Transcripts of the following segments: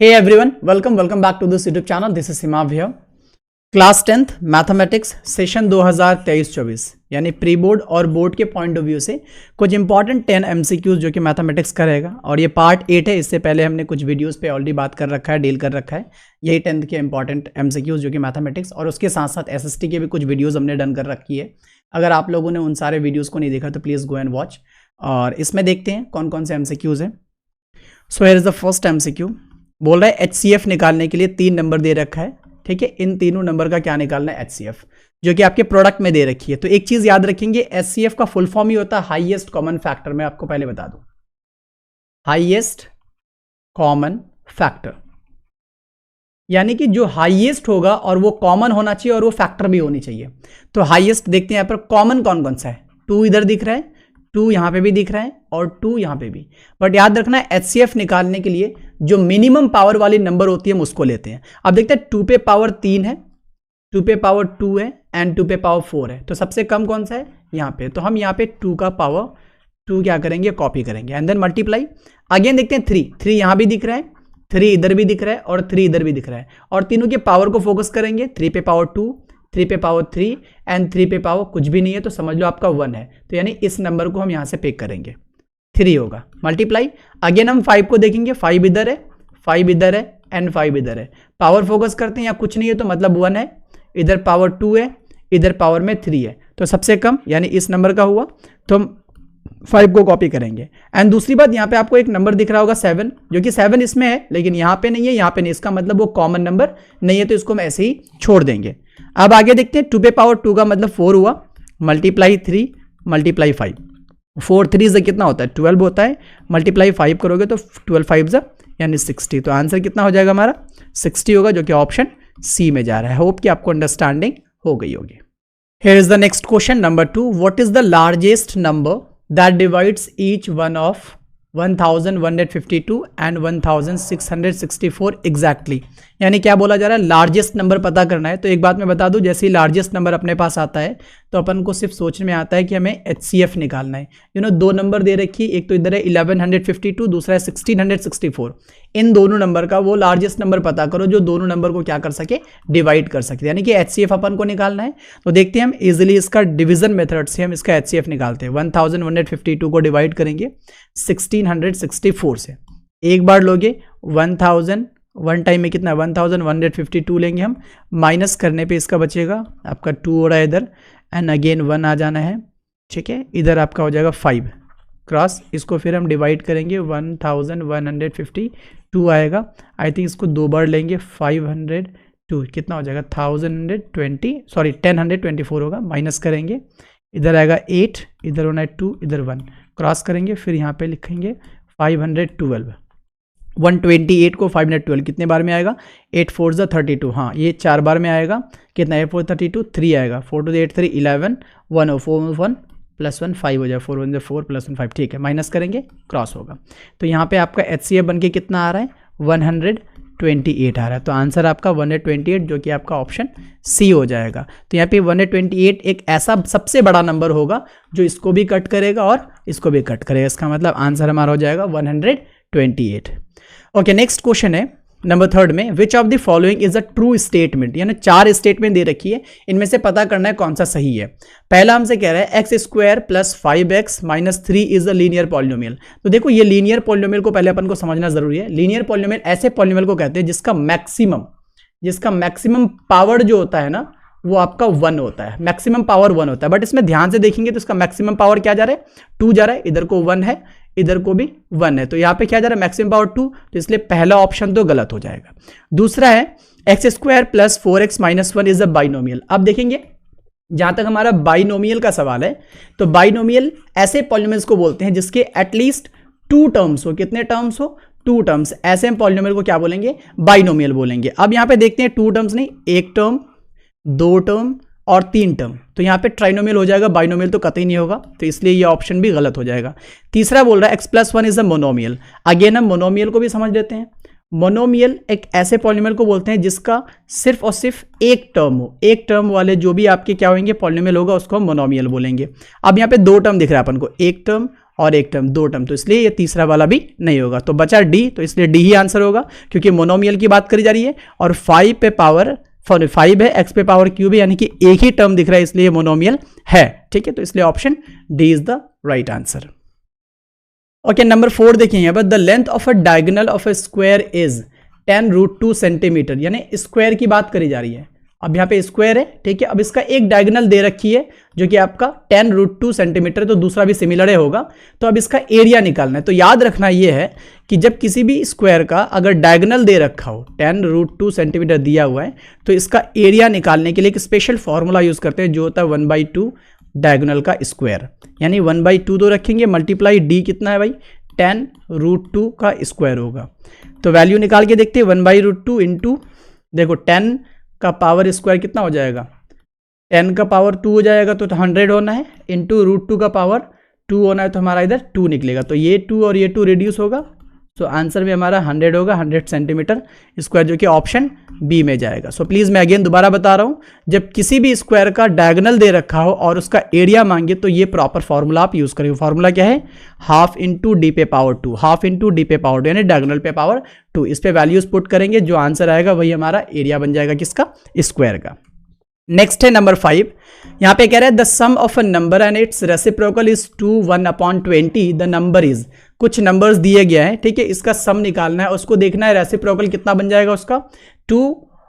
Hey everyone, welcome back to this YouTube channel. This is Himav here. Class 10th mathematics session 2023-24 यानी pre board और board के point of view से कुछ important 10 MCQs जो कि mathematics करेगा और ये पार्ट 8 है। इससे पहले हमने कुछ वीडियोस पे ऑलरेडी बात कर रखा है, डील कर रखा है। यही 10th के इंपॉर्टेंट MCQs जो कि मैथमेटिक्स और उसके साथ साथ SST के भी कुछ वीडियोज़ हमने डन कर रखी है। अगर आप लोगों ने उन सारे वीडियोज़ को नहीं देखा तो प्लीज़ गो एंड वॉच। और इसमें देखते हैं कौन कौन से MCQs हैं। So here is the first MCQ। बोल रहा है HCF निकालने के लिए 3 नंबर दे रखा है, ठीक है। इन तीनों नंबर का क्या निकालना है, HCF, जो कि आपके प्रोडक्ट में दे रखी है। तो एक चीज याद रखेंगे, HCF का फुल फॉर्म ही होता है हाईएस्ट कॉमन फैक्टर। मैं आपको पहले बता दूं, हाईएस्ट कॉमन फैक्टर यानी कि जो हाईएस्ट होगा और वो कॉमन होना चाहिए और वो फैक्टर भी होनी चाहिए। तो हाईएस्ट देखते हैं यहां पर कॉमन कौन कौन सा है। 2 इधर दिख रहा है, 2 यहां पे भी दिख रहा है और 2 यहां पे भी। बट याद रखना है HCF निकालने के लिए जो मिनिमम पावर वाली नंबर होती है हम उसको लेते हैं। अब देखते हैं 2 पे पावर 3 है, 2 पे पावर 2 है एंड 2 पे पावर 4 है। तो सबसे कम कौन सा है यहाँ पे, तो हम यहाँ पे 2 का पावर 2 क्या करेंगे, कॉपी करेंगे एंड देन मल्टीप्लाई। अगेन देखते हैं 3 यहाँ भी दिख रहा है, 3 इधर भी दिख रहा है और 3 इधर भी दिख रहा है। और तीनों के पावर को फोकस करेंगे। 3 पे पावर 2, 3 पे पावर 3 एंड 3 पे पावर कुछ भी नहीं है, तो समझ लो आपका 1 है। तो यानी इस नंबर को हम यहाँ से पिक करेंगे, 3 होगा। मल्टीप्लाई अगेन हम 5 को देखेंगे, 5 इधर है, 5 इधर है एंड 5 इधर है। पावर फोकस करते हैं, यहाँ कुछ नहीं है तो मतलब 1 है। इधर पावर 2 है, इधर पावर में 3 है, तो सबसे कम यानी इस नंबर का हुआ, तो हम 5 को कॉपी करेंगे। एंड दूसरी बात, यहाँ पे आपको एक नंबर दिख रहा होगा 7, जो कि 7 इसमें है लेकिन यहाँ पे नहीं है, यहाँ पे नहीं। इसका मतलब वो कॉमन नंबर नहीं है, तो इसको हम ऐसे ही छोड़ देंगे। अब आगे देखते हैं 2 पे पावर 2 का मतलब 4 हुआ, मल्टीप्लाई 3 मल्टीप्लाई 5। 4 3 से कितना होता है, 12 होता है। मल्टीप्लाई 5 करोगे तो 12 5 से यानी 60। तो आंसर कितना हो जाएगा हमारा, 60 होगा, जो कि ऑप्शन सी में जा रहा है। होप कि आपको अंडरस्टैंडिंग हो गई होगी। Here is the next question number 2। What is the largest number that divides each one of 1152 and 1664 exactly. यानी क्या बोला जा रहा है, लार्जेस्ट नंबर पता करना है। तो एक बात मैं बता दूं, जैसे ही लार्जेस्ट नंबर अपने पास आता है तो अपन को सिर्फ सोचने में आता है कि हमें HCF निकालना है। 2 नंबर दे रखी है, एक तो इधर है 1152, दूसरा है 1664। इन दोनों नंबर का वो लार्जेस्ट नंबर पता करो जो दोनों नंबर को क्या कर सके, डिवाइड कर सके, यानी कि HCF अपन को निकालना है। तो देखते हैं हम इजिली इसका डिवीजन मेथड से हम इसका HCF निकालते हैं। 1152 को डिवाइड करेंगे 1664 से। एक बार लोगे 1000, वन टाइम में कितना 1152 लेंगे हम, माइनस करने पे इसका बचेगा आपका 2 हो रहा है इधर एंड अगेन 1 आ जाना है, ठीक है। इधर आपका हो जाएगा 5 क्रॉस, इसको फिर हम डिवाइड करेंगे 1152 आएगा। आई थिंक इसको 2 बार लेंगे, 502 कितना हो जाएगा 1024 होगा। माइनस करेंगे, इधर आएगा 8, इधर होना है 2, इधर 1 क्रॉस करेंगे, फिर यहाँ पे लिखेंगे 512। 128 को 512 कितने बार में आएगा, 8 4 32। हाँ, ये 4 बार में आएगा। कितना 8 4 32, 3 आएगा। 4 2 8 3 11, 1 4 1 प्लस 1 5 हो जाए, 4 1 4 प्लस 1 5, ठीक है। माइनस करेंगे, क्रॉस होगा। तो यहाँ पे आपका HCF बन के कितना आ रहा है, 128 आ रहा है। तो आंसर आपका 128, जो कि आपका ऑप्शन सी हो जाएगा। तो यहाँ पे 128 एक ऐसा सबसे बड़ा नंबर होगा जो इसको भी कट करेगा और इसको भी कट करेगा। इसका मतलब आंसर हमारा हो जाएगा 128। ओके, नेक्स्ट क्वेश्चन है नंबर 3 में, which of the following is a true statement. यानी 4 स्टेटमेंट दे रखी है, इनमें से पता करना है कौन सा सही है। पहला हमसे कह रहा है x² + 5x - 3 is a linear polynomial. तो देखो ये लीनियर पॉलिनोमियल को पहले अपन को समझना जरूरी है। लीनियर पॉलिनोमियल ऐसे पॉलिनोमियल को कहते हैं जिसका मैक्सिमम पावर जो होता है ना वो आपका 1 होता है, मैक्सिमम पावर 1 होता है। बट इसमें ध्यान से देखेंगे तो इसका मैक्सिमम पावर क्या जा रहा है, 2 जा रहा है। इधर को 1 है, इधर को भी 1 है, तो यहाँ पे क्या जा रहा है मैक्सिमम पावर 2, तो इसलिए पहला ऑप्शन तो गलत हो जाएगा। दूसरा है x² + 4x - 1 is a binomial. अब देखेंगे जहां तक हमारा बाइनोमियल का सवाल है, तो बाइनोमियल ऐसे पॉलिनोमियल्स को बोलते हैं जिसके एटलीस्ट 2 टर्म्स हो। कितने टर्म्स हो, 2 टर्म्स। ऐसे हम पॉलिनोमियल को क्या बोलेंगे, बाइनोमियल बोलेंगे। अब यहाँ पे देखते हैं 2 टर्म्स नहीं, 1 टर्म, 2 टर्म और 3 टर्म, तो यहाँ पे ट्राइनोमियल हो जाएगा, बाइनोमियल तो कतई नहीं होगा, तो इसलिए ये ऑप्शन भी गलत हो जाएगा। तीसरा बोल रहा है x + 1 is a monomial. Again हम मोनोमियल को भी समझ लेते हैं। मोनोमियल एक ऐसे पॉलिनोमियल को बोलते हैं जिसका सिर्फ और सिर्फ एक टर्म हो। एक टर्म वाले जो भी आपके क्या होंगे पॉलिनोमियल होगा उसको हम मोनोमियल बोलेंगे। अब यहाँ पे 2 टर्म दिख रहा है अपन को, 1 टर्म और एक टर्म, दो टर्म, तो इसलिए ये तीसरा वाला भी नहीं होगा। तो बचा डी, तो इसलिए डी ही आंसर होगा क्योंकि मोनोमियल की बात करी जा रही है और 5 पे पावर 5 है, x पे पावर क्यूब है, यानी कि एक ही टर्म दिख रहा है इसलिए मोनोमियल है। ठीक है, तो इसलिए option D is the right answer. Okay, number 4 देखिए यहाँ पर, the length of a diagonal of a square is 10√2 centimetre, यानी स्क्वायर की बात करी जा रही है। अब यहाँ पे स्क्वायर है, ठीक है। अब इसका एक डायगोनल दे रखी है जो कि आपका 10√2 सेंटीमीटर, तो दूसरा भी सिमिलर होगा। तो अब इसका एरिया निकालना है। तो याद रखना ये है कि जब किसी भी स्क्वायर का अगर डायगोनल दे रखा हो, 10√2 सेंटीमीटर दिया हुआ है, तो इसका एरिया निकालने के लिए एक स्पेशल फॉर्मूला यूज करते हैं जो होता है 1/2 डायगोनल का स्क्वायर, यानी 1/2 तो रखेंगे, मल्टीप्लाई डी कितना है भाई, 10√2 का स्क्वायर होगा। तो वैल्यू निकाल के देखते हैं, 1/2 इंटू, देखो 10 का पावर स्क्वायर कितना हो जाएगा, 10 का पावर 2 हो जाएगा, तो 100 होना है, इंटू √2 का पावर 2 होना है, तो हमारा इधर 2 निकलेगा। तो ये 2 और ये 2 रिड्यूस होगा, तो आंसर में हमारा 100 होगा, 100 सेंटीमीटर स्क्वायर, जो कि ऑप्शन बी में जाएगा। सो प्लीज़ मैं अगेन दोबारा बता रहा हूँ, जब किसी भी स्क्वायर का डायगोनल दे रखा हो और उसका एरिया मांगे तो ये प्रॉपर फॉर्मूला आप यूज़ करेंगे। फॉर्मूला क्या है, हाफ इंटू डी पे पावर 2, हाफ इंटू डी पे पावर 2, यानी डायगोनल पे पावर 2। इस पे वैल्यूज पुट करेंगे, जो आंसर आएगा वही हमारा एरिया बन जाएगा किसका, स्क्वायर का। नेक्स्ट है नंबर 5, यहाँ पे कह रहा है the sum of a number and its reciprocal is 2 1/20, the number is, कुछ नंबर्स दिए गया है, ठीक है, इसका सम निकालना है, उसको देखना है रेसिप्रोकल कितना बन जाएगा उसका, 2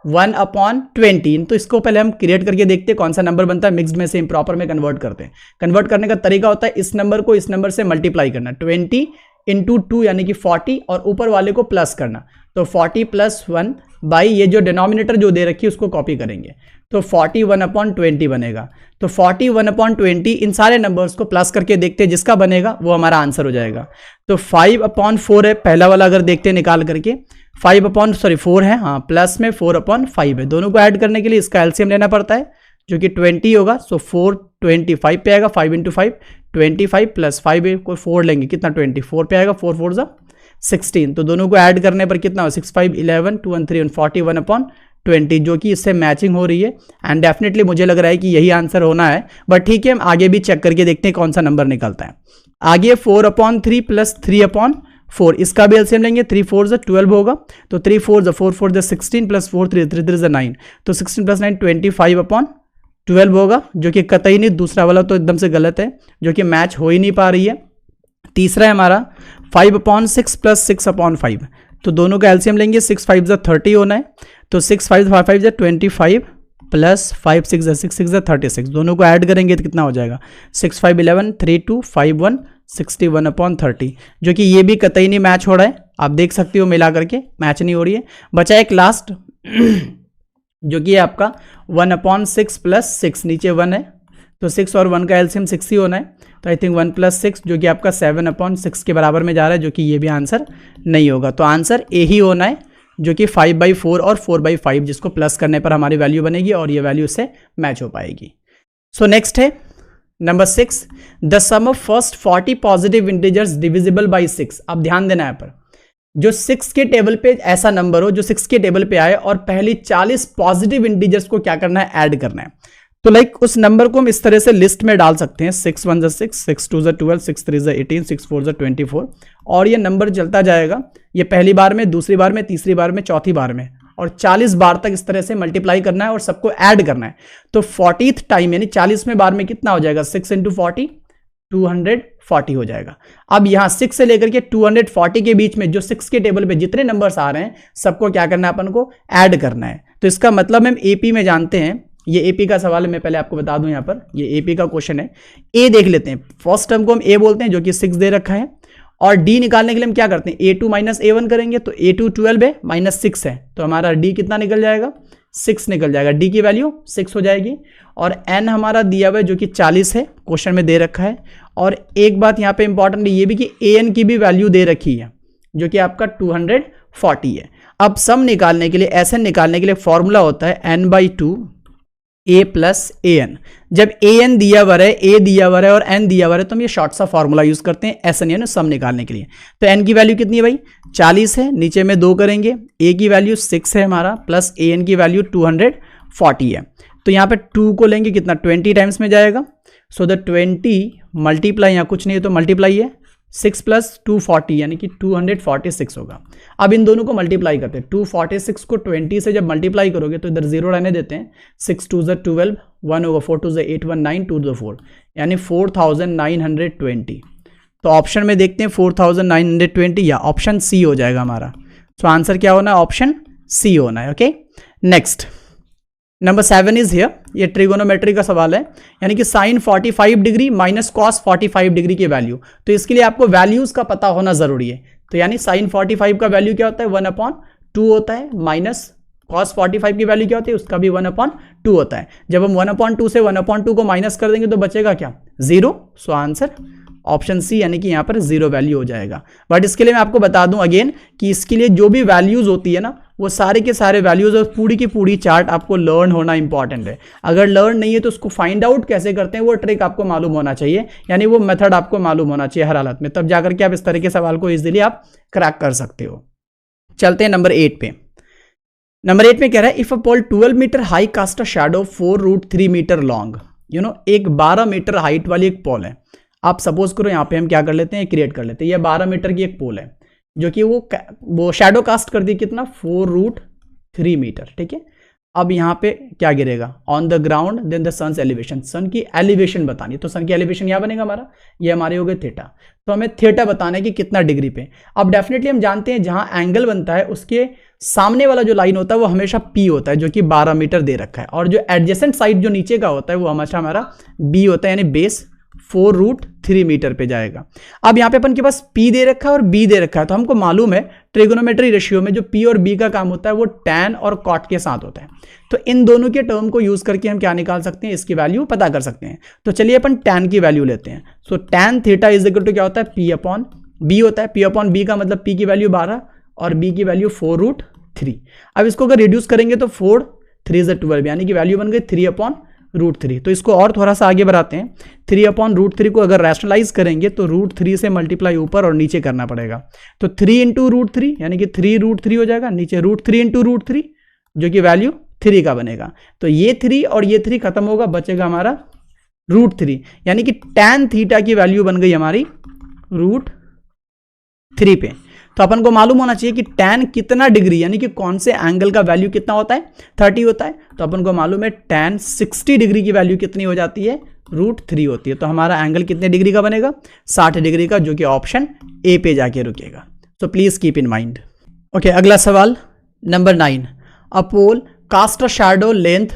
1/20। तो इसको पहले हम क्रिएट करके देखते हैं कौन सा नंबर बनता है, मिक्स्ड में से इम्प्रॉपर में कन्वर्ट करते हैं। कन्वर्ट करने का तरीका होता है इस नंबर को इस नंबर से मल्टीप्लाई करना, 20 इंटू 2 यानी कि 40, और ऊपर वाले को प्लस करना, तो 40 + 1 बाई ये जो डिनोमिनेटर जो दे रखी है उसको कॉपी करेंगे, तो 41/20 बनेगा। तो 41/20 इन सारे नंबर्स को प्लस करके देखते हैं, जिसका बनेगा वो हमारा आंसर हो जाएगा। तो 5/4 है पहला वाला, अगर देखते हैं निकाल करके, 4 है, हाँ, प्लस में 4/5 है। दोनों को ऐड करने के लिए इसका एलसीएम लेना पड़ता है जो कि 20 होगा। सो 4 25 पे आएगा, 5 × 5 25 + 5 को 4 लेंगे, कितना 24 पे आएगा, 4 4 16। तो दोनों को ऐड करने पर कितना हो, 6 5 11 2 1 3 41/20, जो कि इससे मैचिंग हो रही है। एंड डेफिनेटली मुझे लग रहा है कि यही आंसर होना है, बट ठीक है, हम आगे भी चेक करके देखते हैं कौन सा नंबर निकलता है। आगे 4/3 + 3/4, इसका भी एलसीएम लेंगे, 3 4 12 होगा, तो 3 4 4 4 16 + 4 3 3 9, तो 16 + 9 25/12 होगा, जो कि कतई नहीं, दूसरा वाला तो एकदम से गलत है, जो कि मैच हो ही नहीं पा रही है। तीसरा है हमारा 5/6 + 6/5, तो दोनों का एलसीएम लेंगे, 6 5 30 होना है, तो 6 5 5 25 + 5 6 6 36, दोनों को ऐड करेंगे तो कितना हो जाएगा, 6 5 11 3 2 5 1 61/30, जो कि ये भी कतई नहीं मैच हो रहा है। आप देख सकते हो मिला करके मैच नहीं हो रही है। बचा एक लास्ट जो कि आपका 1/6 + 6, नीचे 1 है, तो 6 और 1 का एलसीएम 6 ही होना है, तो आई थिंक 1 + 6 जो कि आपका 7/6 के बराबर में जा रहा है, जो कि ये भी आंसर नहीं होगा। तो आंसर ए ही होना है, जो कि 5/4 और 4/5, जिसको प्लस करने पर हमारी वैल्यू बनेगी और ये वैल्यू से मैच हो पाएगी। सो नेक्स्ट है number 6, the sum of first 40 positive integers divisible by 6। अब ध्यान देना है पर जो 6 के टेबल पे ऐसा नंबर हो जो 6 के टेबल पे आए और पहली 40 पॉजिटिव इंटीजर्स को क्या करना है, ऐड करना है। तो लाइक उस नंबर को हम इस तरह से लिस्ट में डाल सकते हैं, 6 1 6, 6 2 12, 6 3 18, 6 4 24, और ये नंबर चलता जाएगा। ये पहली बार में, दूसरी बार में, तीसरी बार में, चौथी बार में, और 40 बार तक इस तरह से मल्टीप्लाई करना है और सबको ऐड करना है। तो 40th टाइम यानी 40वें बार में कितना हो जाएगा, 6 × 40 240 हो जाएगा। अब यहाँ 6 से लेकर के 240 के बीच में जो 6 के टेबल पे जितने नंबर्स आ रहे हैं सबको क्या करना है, अपन को ऐड करना है। तो इसका मतलब हम एपी में जानते हैं, ये एपी का सवाल है, मैं पहले आपको बता दूं, यहाँ पर ये एपी का क्वेश्चन है। ए देख लेते हैं, फर्स्ट टर्म को हम ए बोलते हैं जो कि 6 दे रखा है, और डी निकालने के लिए हम क्या करते हैं, a2 - a1 करेंगे, तो a2 12 है, -6 है, तो हमारा d कितना निकल जाएगा, 6 निकल जाएगा, d की वैल्यू 6 हो जाएगी। और n हमारा दिया हुआ है जो कि 40 है, क्वेश्चन में दे रखा है। और एक बात यहाँ पे इंपॉर्टेंट ये भी कि an की भी वैल्यू दे रखी है जो कि आपका 240 है। अब सम निकालने के लिए, SN निकालने के लिए फॉर्मूला होता है n/2 a + an। जब an दिया हुआ है, a दिया हुआ है और n दिया हुआ है, तो हम ये शॉर्ट सा फॉर्मूला यूज करते हैं SN यानी सम निकालने के लिए। तो n की वैल्यू कितनी है भाई, 40 है, नीचे में 2 करेंगे, a की वैल्यू 6 है हमारा, प्लस an की वैल्यू 240 है। तो यहाँ पे 2 को लेंगे कितना, 20 टाइम्स में जाएगा, सो द 20 मल्टीप्लाई, यहाँ कुछ नहीं है तो मल्टीप्लाई है 6 + 240 यानी कि 246 होगा। अब इन दोनों को मल्टीप्लाई करते हैं। 246 को 20 से जब मल्टीप्लाई करोगे तो इधर 0 रहने देते हैं। 6 2 = 12, 1/4 2 = 8, 1 9, 2 = 4 यानी 4920। तो ऑप्शन में देखते हैं 4920 या ऑप्शन सी हो जाएगा हमारा। सो आंसर क्या होना है? ऑप्शन सी होना है। Okay, next number 7 is here. ये ट्रिगोनोमेट्री का सवाल है, यानी कि sine 45 degree minus cos 45 degree की वैल्यू। तो इसके लिए आपको वैल्यूज का पता होना जरूरी है। तो यानी साइन 45 का वैल्यू क्या होता है? 1/2 होता है, माइनस कॉस 45 की वैल्यू क्या होती है? उसका भी 1/2 होता है। जब हम 1/2 से 1/2 को माइनस कर देंगे तो बचेगा क्या? 0। सो आंसर ऑप्शन सी यानी कि यहाँ पर 0 वैल्यू हो जाएगा। बट इसके लिए मैं आपको बता दूं अगेन कि इसके लिए जो भी वैल्यूज होती है ना, वो सारे के सारे वैल्यूज और पूरी की पूरी चार्ट आपको लर्न होना इंपॉर्टेंट है। अगर लर्न नहीं है तो उसको फाइंड आउट कैसे करते हैं वो ट्रिक आपको मालूम होना चाहिए, यानी वो मेथड आपको मालूम होना चाहिए हर हालत में, तब जाकर के आप इस तरह के सवाल को इजीली आप क्रैक कर सकते हो। चलते हैं नंबर 8 पे। नंबर 8 में कह रहा है if a pole 12 metre high cast a shadow 4√3 metre long. एक 12 मीटर हाइट वाली एक पोल है। आप सपोज करो यहाँ पे हम क्या कर लेते हैं, क्रिएट कर लेते हैं। ये 12 मीटर की एक पोल है जो कि वो शैडो कास्ट कर दी कितना? 4√3 मीटर। ठीक है, अब यहाँ पे क्या गिरेगा? On the ground then the sun's elevation. Sun की एलिवेशन बतानी है, तो सन की एलिवेशन यहाँ बनेगा हमारा, ये हमारे हो गए थीटा। तो हमें थीटा बताना है कि कितना डिग्री पे। अब डेफिनेटली हम जानते हैं जहाँ एंगल बनता है उसके सामने वाला जो लाइन होता है वो हमेशा पी होता है, जो कि 12 मीटर दे रखा है, और जो एडजेसेंट साइड जो नीचे का होता है वो हमेशा हमारा बी होता है, यानी बेस 4√3 मीटर पे जाएगा। अब यहाँ पे अपन के पास P दे रखा है और B दे रखा है, तो हमको मालूम है ट्रिगोनोमेट्री रेशियो में जो P और B का काम होता है वो tan और cot के साथ होता है। तो इन दोनों के टर्म को यूज करके हम क्या निकाल सकते हैं? इसकी वैल्यू पता कर सकते हैं। तो चलिए अपन tan की वैल्यू लेते हैं। So tan theta is equal to क्या होता है? P/B होता है। P/B का मतलब P की वैल्यू 12 और B की वैल्यू 4√3। अब इसको अगर रिड्यूस करेंगे तो 4 3 = 12 यानी कि वैल्यू बन गई 3/√3। तो इसको और थोड़ा सा आगे बढ़ाते हैं। 3/√3 को अगर रैशनलाइज करेंगे तो √3 से मल्टीप्लाई ऊपर और नीचे करना पड़ेगा। तो 3 × √3 यानी कि 3√3 हो जाएगा, नीचे √3 × √3 जो कि वैल्यू 3 का बनेगा। तो ये 3 और ये 3 खत्म होगा, बचेगा हमारा √3, यानी कि tan थीटा की वैल्यू बन गई हमारी √3 पे। तो अपन को मालूम होना चाहिए कि tan कितना डिग्री, यानी कि कौन से एंगल का वैल्यू कितना होता है? 30 होता है। तो अपन को मालूम है tan 60 डिग्री की वैल्यू कितनी हो जाती है? √3 होती है। तो हमारा एंगल कितने डिग्री का बनेगा? 60 डिग्री का, जो कि ऑप्शन ए पे जाके रुकेगा। तो please keep in mind. Okay, अगला सवाल number 9। A pole cast a shadow length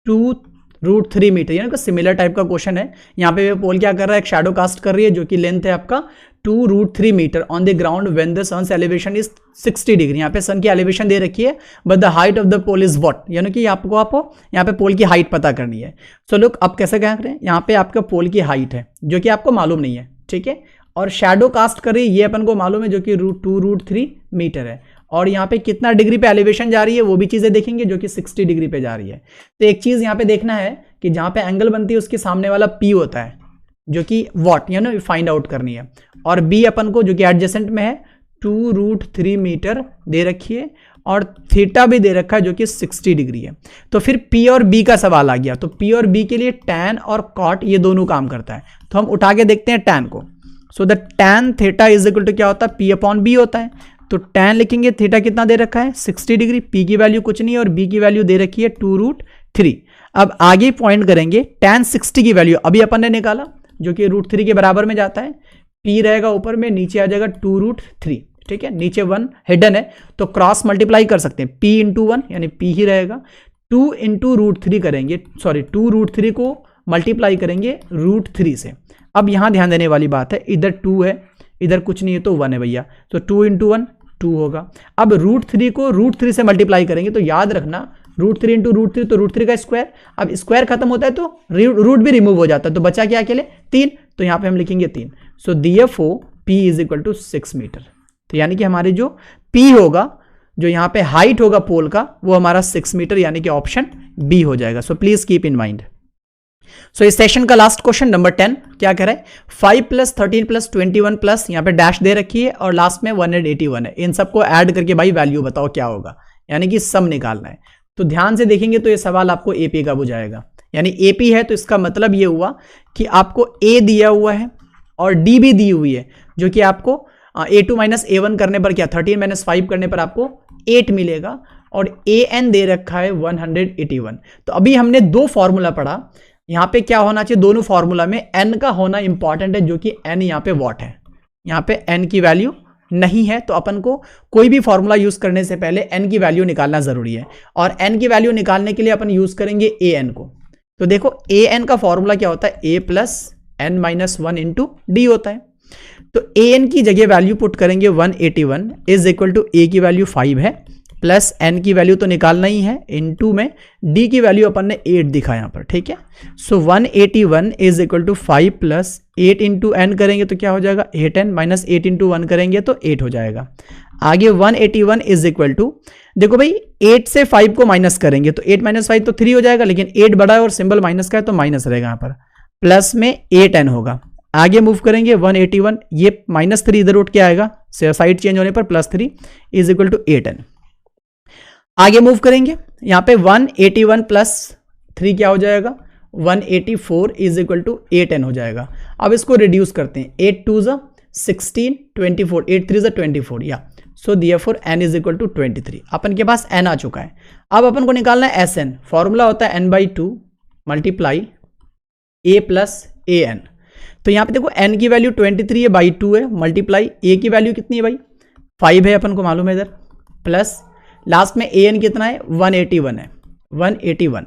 2√3 metre, यानी कि सिमिलर टाइप का क्वेश्चन है। यहाँ पे पोल क्या कर रहा है? एक शैडो कास्ट कर रही है जो कि लेंथ है आपका 2√3 metre on the ground when the sun's elevation is 60 degree. यहाँ पे सन की एलिवेशन दे रखी है, but the height of the pole is what, यानी कि आपको यहाँ पे पोल की हाइट पता करनी है। सो लुक, अब कैसे क्या करें? यहाँ पे आपका पोल की हाइट है जो कि आपको मालूम नहीं है, ठीक है, और शैडो कास्ट कर रही है ये अपन को मालूम है जो कि 2√3 मीटर है, और यहाँ पे कितना डिग्री पे एलिवेशन जा रही है वो भी चीजें देखेंगे जो कि 60 डिग्री पे जा रही है। तो एक चीज यहाँ पे देखना है कि जहाँ पे एंगल बनती है उसके सामने वाला P होता है जो कि वॉट, यानी फाइंड आउट करनी है, और B अपन को जो कि एडजेसेंट में है 2√3 मीटर दे रखी है, और थीटा भी दे रखा है जो कि 60 डिग्री है। तो फिर P और B का सवाल आ गया। तो P और B के लिए tan और cot ये दोनों काम करता है। तो हम उठा के देखते हैं tan को। So the tan theta is equal to क्या होता है? P/B होता है। तो tan लिखेंगे, थीटा कितना दे रखा है? 60 डिग्री, P की वैल्यू कुछ नहीं है और B की वैल्यू दे रखी है 2√3। अब आगे पॉइंट करेंगे, tan 60 की वैल्यू अभी अपन ने निकाला जो कि √3 के बराबर में जाता है। P रहेगा ऊपर में, नीचे आ जाएगा 2√3, ठीक है, नीचे 1 हिडन है तो क्रॉस मल्टीप्लाई कर सकते हैं। P × 1 यानी P ही रहेगा, 2 × √3 करेंगे, सॉरी 2√3 को मल्टीप्लाई करेंगे √3 से। अब यहाँ ध्यान देने वाली बात है, इधर 2 है, इधर कुछ नहीं है तो 1 है भैया, तो 2 × 1 2 होगा। अब √3 को √3 से मल्टीप्लाई करेंगे तो याद रखना √3 × √3 तो √3 का स्क्वायर। अब स्क्वायर खत्म होता है तो रूट भी रिमूव हो जाता है, तो बचा क्या अकेले? 3। तो यहाँ पे हम लिखेंगे 3। So therefore P is equal to 6 metre. तो यानी कि हमारी जो P होगा, जो यहाँ पे हाइट होगा पोल का, वो हमारा 6 मीटर, यानी कि ऑप्शन B हो जाएगा। So please keep in mind. So इस सेशन का लास्ट क्वेश्चन नंबर 10 क्या कह रहा है? 5 + 13 + 21 प्लस यहाँ पे डैश दे रखी है और लास्ट में 181 है। इन सबको ऐड करके भाई वैल्यू बताओ क्या होगा, यानी कि सम निकालना है। तो ध्यान से देखेंगे तो ये सवाल आपको AP का बुझाएगा। यानी AP है तो इसका मतलब ये हुआ कि आपको A दिया हुआ है और D भी दी हुई है, जो कि आपको A2 माइनस A1 करने पर क्या 13 माइनस 5 करने पर आपको 8 मिलेगा, और AN दे रखा है 181। तो अभी हमने दो फॉर्मूला पढ़ा, यहाँ पे क्या होना चाहिए, दोनों फॉर्मूला में N का होना इंपॉर्टेंट है, जो कि N यहाँ पे वॉट है, यहाँ पे N की वैल्यू नहीं है, तो अपन को कोई भी फॉर्मूला यूज करने से पहले N की वैल्यू निकालना जरूरी है, और N की वैल्यू निकालने के लिए अपन यूज करेंगे AN को। तो देखो AN का फॉर्मूला क्या होता है, A plus N minus 1 into D होता है। तो AN की जगह वैल्यू पुट करेंगे 181 इज इक्वल टू A की वैल्यू 5 है, प्लस N की वैल्यू तो निकालना ही है, इनटू में D की वैल्यू अपन ने 8 दिखा यहाँ पर, ठीक है। So 181 is equal to 5 plus 8 into N करेंगे तो क्या हो जाएगा 8N, माइनस 8 इंटू 1 करेंगे तो 8 हो जाएगा। आगे 181 इज इक्वल टू, देखो भाई 8 से 5 को माइनस करेंगे तो 8 माइनस 5 तो 3 हो जाएगा, लेकिन 8 बड़ा है और सिंबल माइनस का है तो माइनस रहेगा यहाँ पर, प्लस में 8N होगा। आगे मूव करेंगे 181, ये माइनस 3 इधर उठ के आएगा, साइड चेंज होने पर plus 3 is equal to 8N। आगे मूव करेंगे, यहाँ पे 181 प्लस 3 क्या हो जाएगा 184 इज इक्वल टू 8N हो जाएगा। अब इसको रिड्यूस करते हैं, 8 2 ज़ा 16 24, 8 3 ज़ा 24, या so therefore N is equal to 23। अपन के पास N आ चुका है। अब अपन को निकालना है SN, फॉर्मूला होता है N/2 multiply A plus AN। तो यहाँ पे देखो N की वैल्यू 23 है, बाई 2 है, मल्टीप्लाई A की वैल्यू कितनी है भाई 5 है, अपन को मालूम है इधर, प्लस लास्ट में AN कितना है 181 है, 181।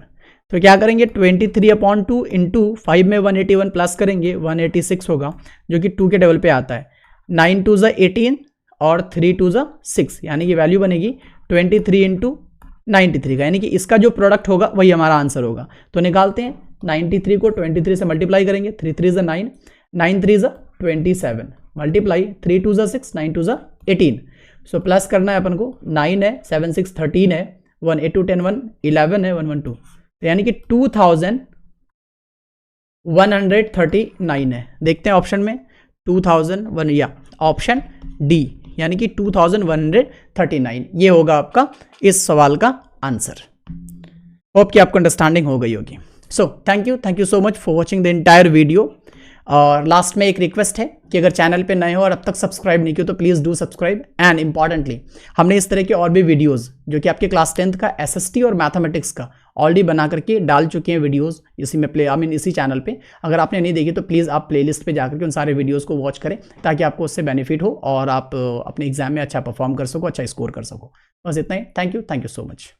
तो क्या करेंगे 23/2 इंटू 5 में 181 प्लस करेंगे 186 होगा, जो कि 2 के टेबल पे आता है। 9 2 ज़ा 18 और 3 2 ज़ा 6, यानी कि वैल्यू बनेगी 23 इंटू 93 का, यानी कि इसका जो प्रोडक्ट होगा वही हमारा आंसर होगा। तो निकालते हैं, 93 को 23 से मल्टीप्लाई करेंगे, 3 3 ज़ा 9, 9 3 ज़ा 27, मल्टीप्लाई 3 2 ज़ा 6, 9 2 ज़ा 18। सो प्लस करना है अपन को, 9 है 7 6 13 है, 1 8 2 10 1 11 है, 1 1 2, तो यानी कि 2139 है। देखते हैं ऑप्शन में 2001, या ऑप्शन डी यानी कि 2139 ये होगा आपका इस सवाल का आंसर। होप कि आपको अंडरस्टैंडिंग हो गई होगी। So thank you so much for watching the entire video. और लास्ट में एक रिक्वेस्ट है कि अगर चैनल पे नए हो और अब तक सब्सक्राइब नहीं किया तो please do subscribe, and importantly हमने इस तरह के और भी वीडियोस जो कि आपके क्लास 10th का SST और मैथमेटिक्स का ऑलरेडी बना करके डाल चुके हैं वीडियोस इसी में इसी चैनल पे। अगर आपने नहीं देखी तो प्लीज़ आप प्लेलिस्ट पे जाकर के उन सारे वीडियोज़ को वॉच करें, ताकि आपको उससे बेनिफिट हो और आप अपने एग्जाम में अच्छा परफॉर्म कर सको, अच्छा स्कोर कर सको। बस इतना ही। Thank you so much.